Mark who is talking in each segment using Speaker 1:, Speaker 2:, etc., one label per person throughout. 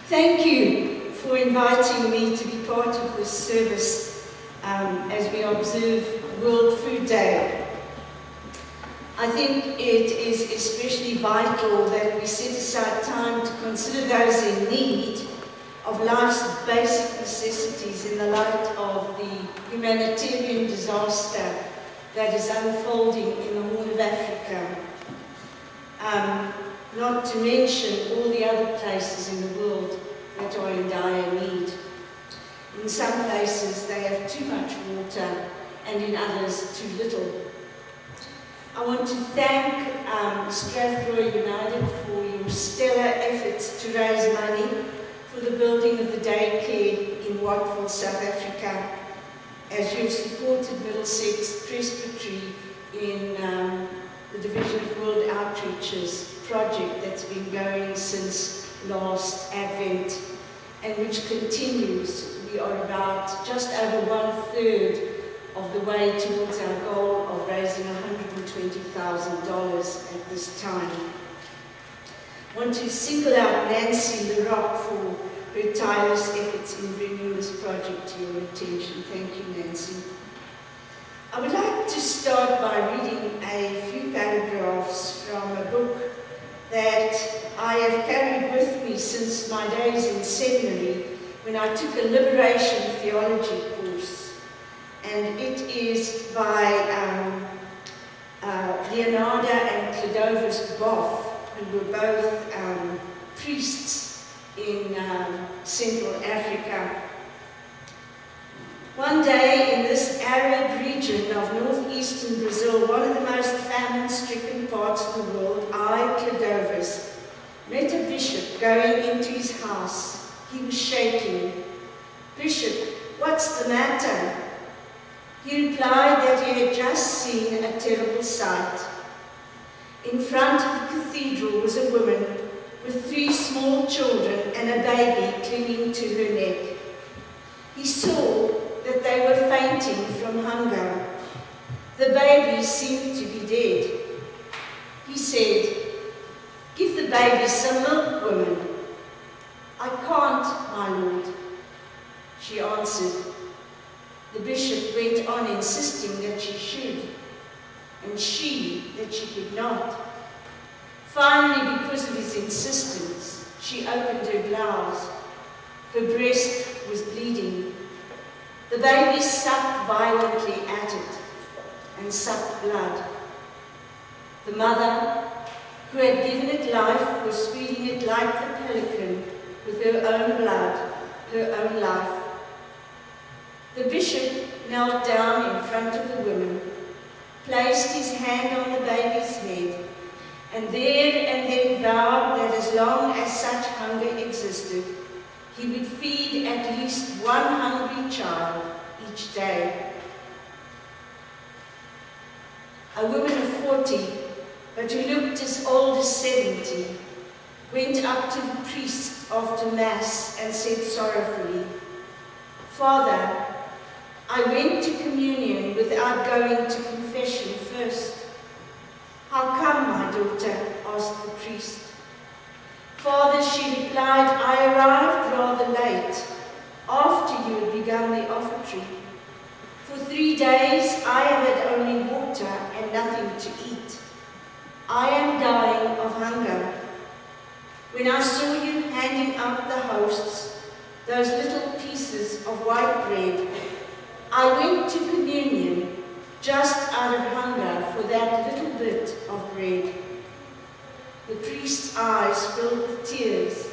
Speaker 1: Thank you for inviting me to be part of this service as we observe World Food Day. I think it is especially vital that we set aside time to consider those in need of life's basic necessities in the light of the humanitarian disaster that is unfolding in the Horn of Africa. Not to mention all the other places in the world that are in dire need. In some places they have too much water, and in others too little. I want to thank Strathroy United for your stellar efforts to raise money for the building of the daycare in Watford, South Africa, as you've supported Middlesex Presbytery in the Division of World Outreach's project that's been going since last Advent and which continues. We are about just over 1/3 of the way towards our goal of raising $120,000 at this time. I want to single out Nancy LaRock for her tireless efforts in bringing this project to your attention. Thank you, Nancy. I would like to start by reading a few paragraphs from a book that I have carried with me since my days in seminary when I took a liberation theology course. And it is by Leonarda and Clodovis Boff, who were both priests in Central Africa. One day in this arid region of northeastern Brazil, one of the most famine-stricken parts of the world, I, Clodovis, met a bishop going into his house. He was shaking. "Bishop, what's the matter?" He replied that he had just seen a terrible sight. In front of the cathedral was a woman with 3 small children and a baby clinging to her neck. He saw that they were fainting from hunger. The baby seemed to be dead. He said, "Give the baby some milk, woman." "I can't, my lord," she answered. The bishop went on insisting that she should, and she that she could not. Finally, because of his insistence, she opened her blouse. Her breast was bleeding. The baby sucked violently at it and sucked blood. The mother, who had given it life, was feeding it like the pelican with her own blood, her own life. The bishop knelt down in front of the woman, placed his hand on the baby's head, and there and then vowed that as long as such hunger existed, he would feed at least one hungry child each day. A woman of 40, but who looked as old as 70, went up to the priest after Mass and said sorrowfully, "Father, I went to communion without going to confession first." "How come, my daughter?" asked the priest. "Father," she replied, "I arrived rather late, after you had begun the offertory. For 3 days I have had only water and nothing to eat. I am dying of hunger. When I saw you handing out the hosts, those little pieces of white bread, I went to communion just out of hunger for that little bit of bread." The priest's eyes filled with tears,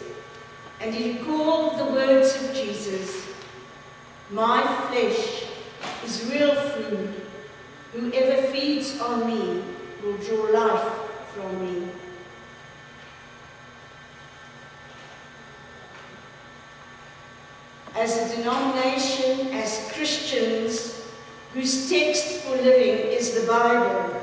Speaker 1: and he recalled the words of Jesus, "My flesh is real food. Whoever feeds on me will draw life from me." As a denomination, as Christians, whose text for living is the Bible,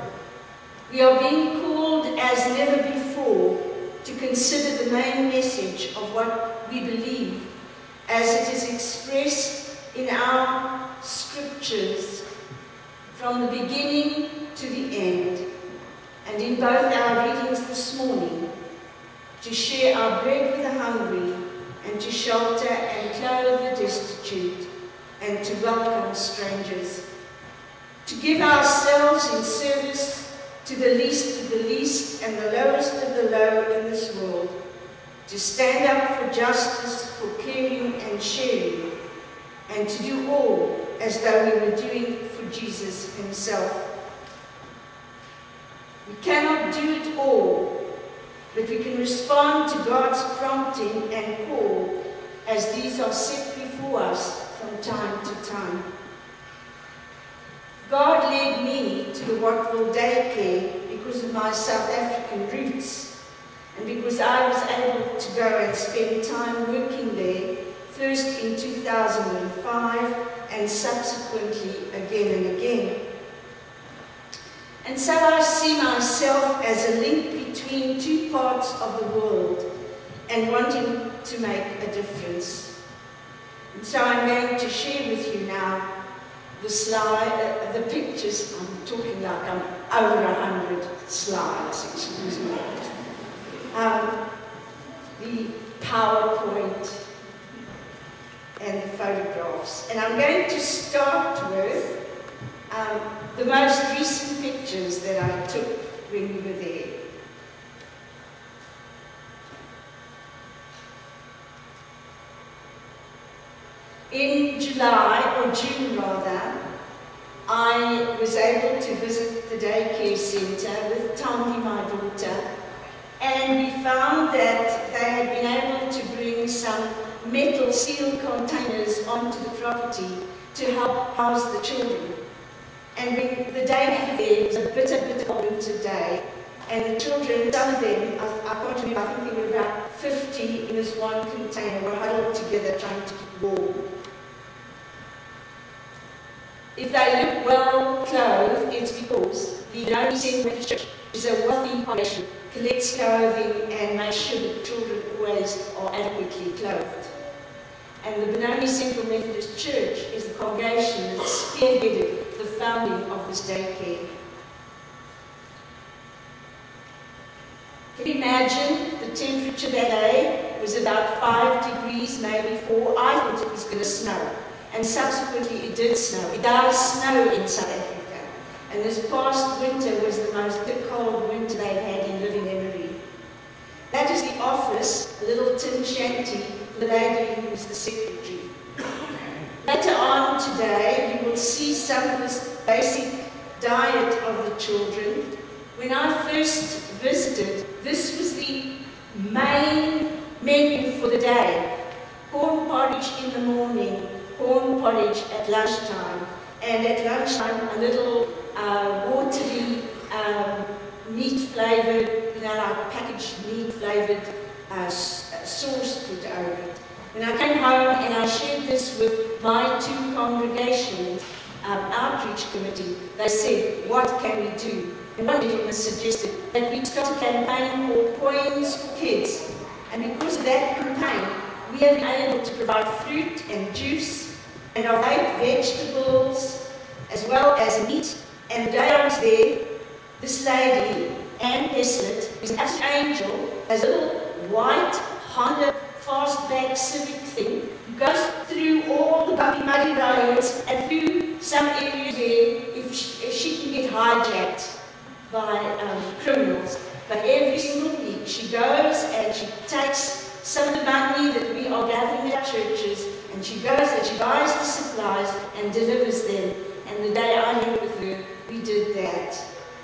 Speaker 1: we are being called as never before to consider the main message of what we believe as it is expressed in our scriptures from the beginning to the end, and in both our readings this morning, to share our bread with the hungry and to shelter and clothe the destitute, and to welcome strangers. To give ourselves in service to the least of the least and the lowest of the low in this world. To stand up for justice, for caring and sharing, and to do all as though we were doing it for Jesus himself. We cannot do it all, but we can respond to God's prompting and call as these are set before us from time to time. God led me to the Wattville daycare because of my South African roots, and because I was able to go and spend time working there, first in 2005 and subsequently again and again. And so I see myself as a link between two parts of the world and wanting to make a difference. And so I'm going to share with you now the pictures. I'm talking like I'm over 100 slides, excuse me. The PowerPoint and the photographs. And I'm going to start with the most recent pictures that I took when we were there. In July, or June rather, I was able to visit the daycare centre with Tommy, my daughter, and we found that they had been able to bring some metal steel containers onto the property to help house the children. And when the day there was a bitter winter day, and the children, some of them, I can't remember, I think there were about 50 in this one container, were huddled together trying to keep warm. If they look well clothed, it's because the Benoni Central Church is a wealthy congregation, collects clothing and makes sure that children always are adequately clothed. And the Benoni Central Methodist Church is the congregation that spearheaded the founding of this daycare. Can you imagine the temperature that day was about 5 degrees, maybe 4. I thought it was going to snow. And subsequently it did snow. It does snow in South Africa. And this past winter was the most cold winter they've had in living memory. That is the office, a little tin shanty, for the lady who was the secretary. Later on today, you will see some of this basic diet of the children. When I first visited, this was the main menu for the day. Corn porridge in the morning, corn porridge at lunchtime, and at lunchtime a little watery, meat-flavoured, like packaged meat-flavoured sauce put over it. When I came home and I shared this with my two congregations, outreach committee, they said, what can we do? And one gentleman suggested that we start a campaign called Coins for Kids. And because of that campaign, we have been able to provide fruit and juice and our vegetables, as well as meat. And the day I was there, this lady, Anne Heslett, is an absolute angel, has a little white Honda fastback Civic thing, goes through all the bumpy, muddy roads and through some areas where if she can get hijacked by criminals. But every single week she goes and she takes some of the money that we are gathering at churches, and she goes and she buys the supplies and delivers them. And the day I met with her, we did that.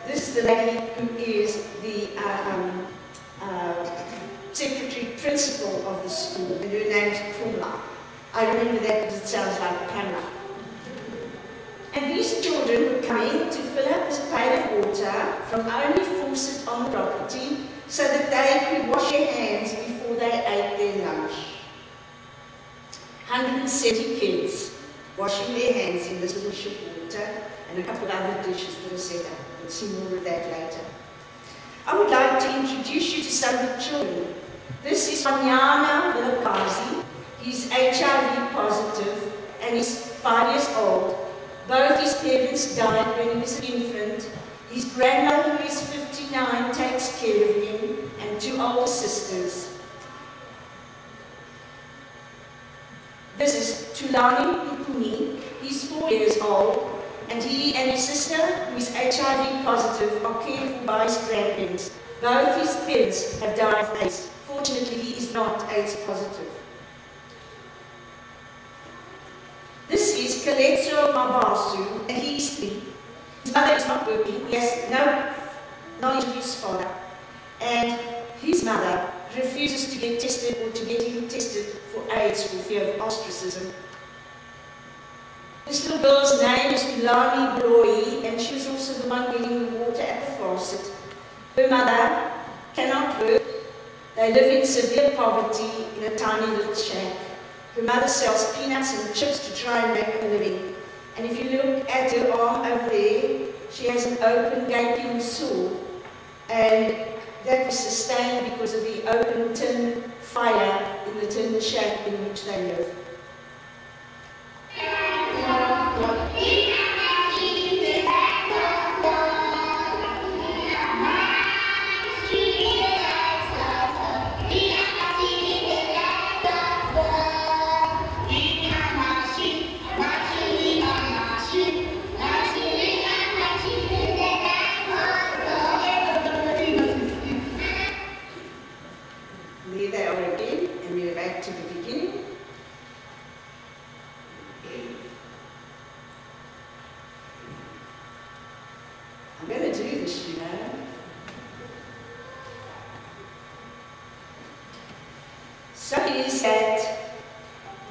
Speaker 1: This is the lady who is the secretary principal of the school, and her name's Puma. I remember that because it sounds like Pamela. And these children were coming to fill up this pail of water from only faucet on the property so that they could wash their hands before they ate their lunch. 170 kids washing their hands in this little ship water, and a couple of other dishes that are set up. We'll see more of that later. I would like to introduce you to some of the children. This is Manyana Vilakazi. He's HIV positive and he's 5 years old. Both his parents died when he was an infant. His grandmother, who is 59, takes care of him, and 2 older sisters. This is Tulani Pupuni. He's 4 years old, and he and his sister, who is HIV positive, are cared for by his grandparents. Both his parents have died of AIDS. Fortunately, he is not AIDS positive. This is Kaletzro Mabasu, and he is 3. His mother is not working. He has no knowledge of his father. And his mother refuses to get tested or to get him tested for AIDS for fear of ostracism. This little girl's name is Ulani Broi, and she was also the one getting the water at the faucet. Her mother cannot work. They live in severe poverty in a tiny little shack. Her mother sells peanuts and chips to try and make a living. And if you look at her arm over there, she has an open, gaping sore. And that was sustained because of the open tin fire in the tin shack in which they live. There they are again, and we're back to the beginning. I'm going to do this, you know. So it is that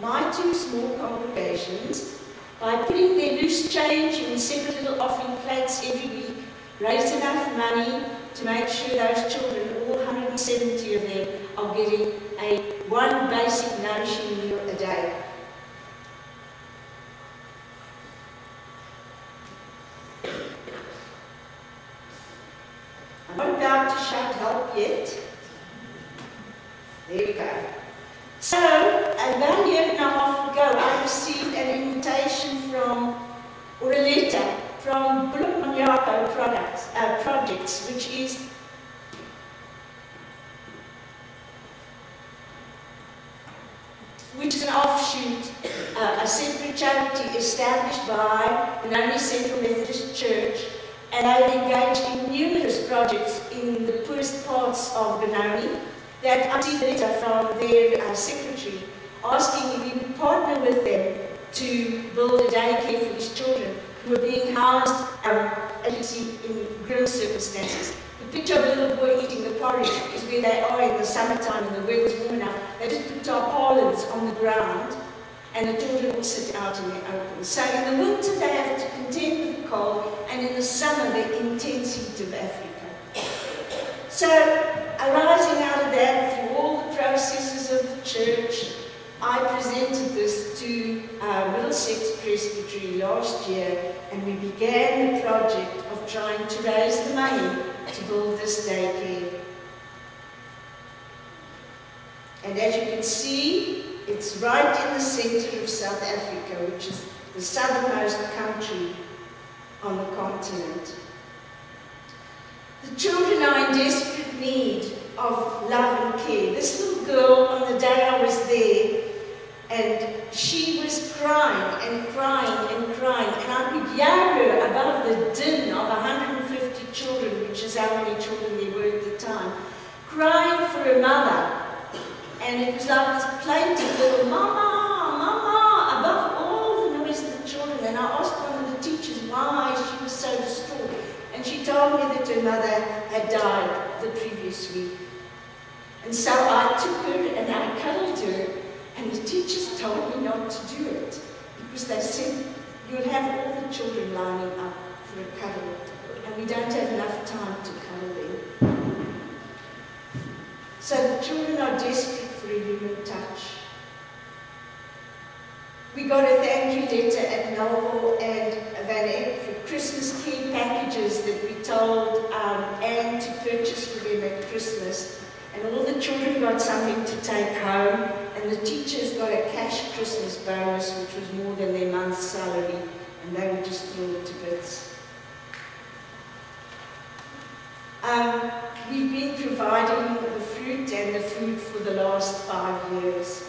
Speaker 1: my 2 small congregations, by putting their loose change in separate little offering plates every week, raise enough money to make sure those children, all 170 of them, are getting one basic nourishing meal a day. I'm not about to shout help yet. There we go. So, about a year and a half ago, I received an invitation from, or a letter from Bulumanyako Projects, which is an offshoot, a separate charity established by the Benoni Central Methodist Church, and they've engaged in numerous projects in the poorest parts of Benoni. That I received a letter from their secretary asking if we would partner with them to build a daycare for these children who are being housed, as you see, in grim circumstances. The picture of a little boy eating the porridge is where they are in the summertime and the weather's warm enough. They just put tarpaulins on the ground and the children will sit out in the open. So in the winter they have to contend with the cold, and in the summer the intense heat of Africa. So arising out of that, through all the processes of the church, I presented this to Middlesex Presbytery last year, and we began the project of trying to raise the money to build this daycare. And as you can see, it's right in the center of South Africa, which is the southernmost country on the continent. The children are in desperate need of love and care. This little girl, on the day I was there, and she was crying and crying and crying, and I could hear her above the din of 150 children, which is how many children there were at the time, crying for her mother. And it was like this plaintive little mama, mama, above all the noise of the children. And I asked one of the teachers why she was so distraught. And she told me that her mother had died the previous week. And so I took her and I cuddled her, and the teachers told me not to do it because they said, you'll have all the children lining up for a cuddle, and we don't have enough time to cuddle them. So the children are desperate for a human touch. We got a thank you letter at Melville and Van Eyck for Christmas care packages that we told Anne to purchase for them at Christmas. And all the children got something to take home, and the teachers got a cash Christmas bonus, which was more than their month's salary, and they were just thrilled to bits. We've been providing the fruit and the food for the last 5 years.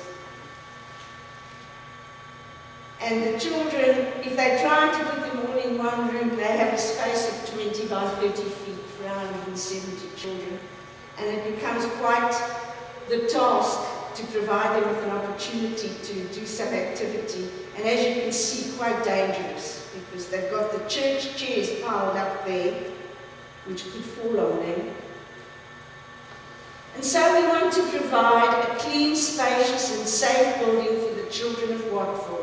Speaker 1: And the children, if they try to put them all in one room, they have a space of 20 by 30 feet for 170 children. And it becomes quite the task to provide them with an opportunity to do some activity. And as you can see, quite dangerous, because they've got the church chairs piled up there, which could fall on them. And so we want to provide a clean, spacious and safe building for the children of Watford.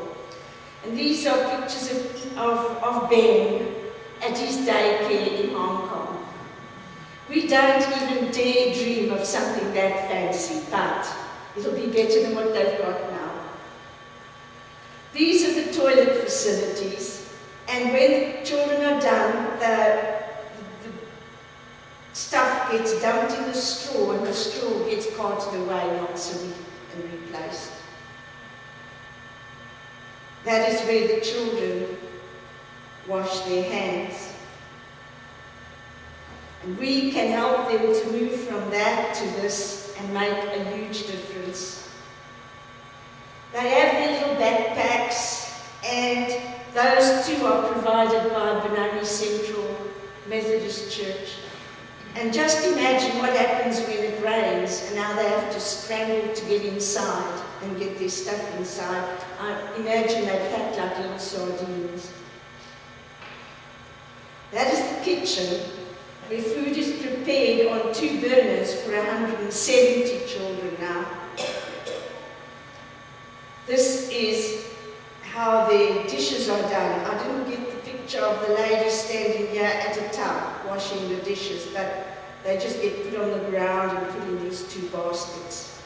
Speaker 1: And these are pictures of Ben at his daycare in Hong Kong. We don't even dare dream of something that fancy, but it'll be better than what they've got now. These are the toilet facilities, and when the children are done, the stuff gets dumped in the straw, and the straw gets carted away once a week and replaced. That is where the children wash their hands. And we can help them to move from that to this and make a huge difference. They have their little backpacks, and those too are provided by Benoni Central Methodist Church. And just imagine what happens when it rains and now they have to scramble to get inside and get their stuff inside. I imagine they're packed like little sardines. That is the kitchen, where food is prepared on 2 burners for 170 children now. This is how their dishes are done. I didn't get the picture of the lady standing here at a tub washing the dishes, but they just get put on the ground and put in these 2 baskets.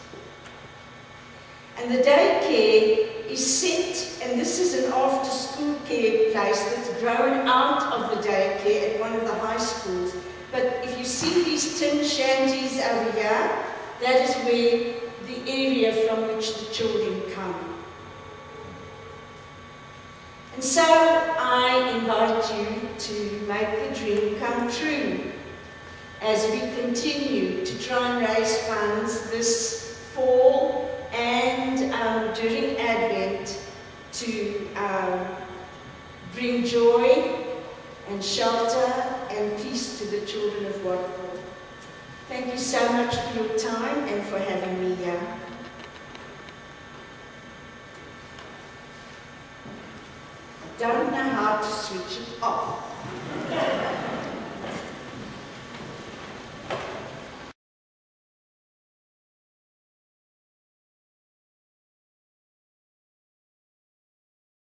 Speaker 1: And the daycare is set, and this is an after-school care place that's grown out of the daycare at one of the high schools. But if you see these tin shanties over here, that is where the area from which the children come. And so I invite you to make the dream come true as we continue to try and raise funds this fall and during Advent to bring joy and shelter and peace to the children of Watford. Thank you so much for your time and for having me here. I don't know how to switch it off.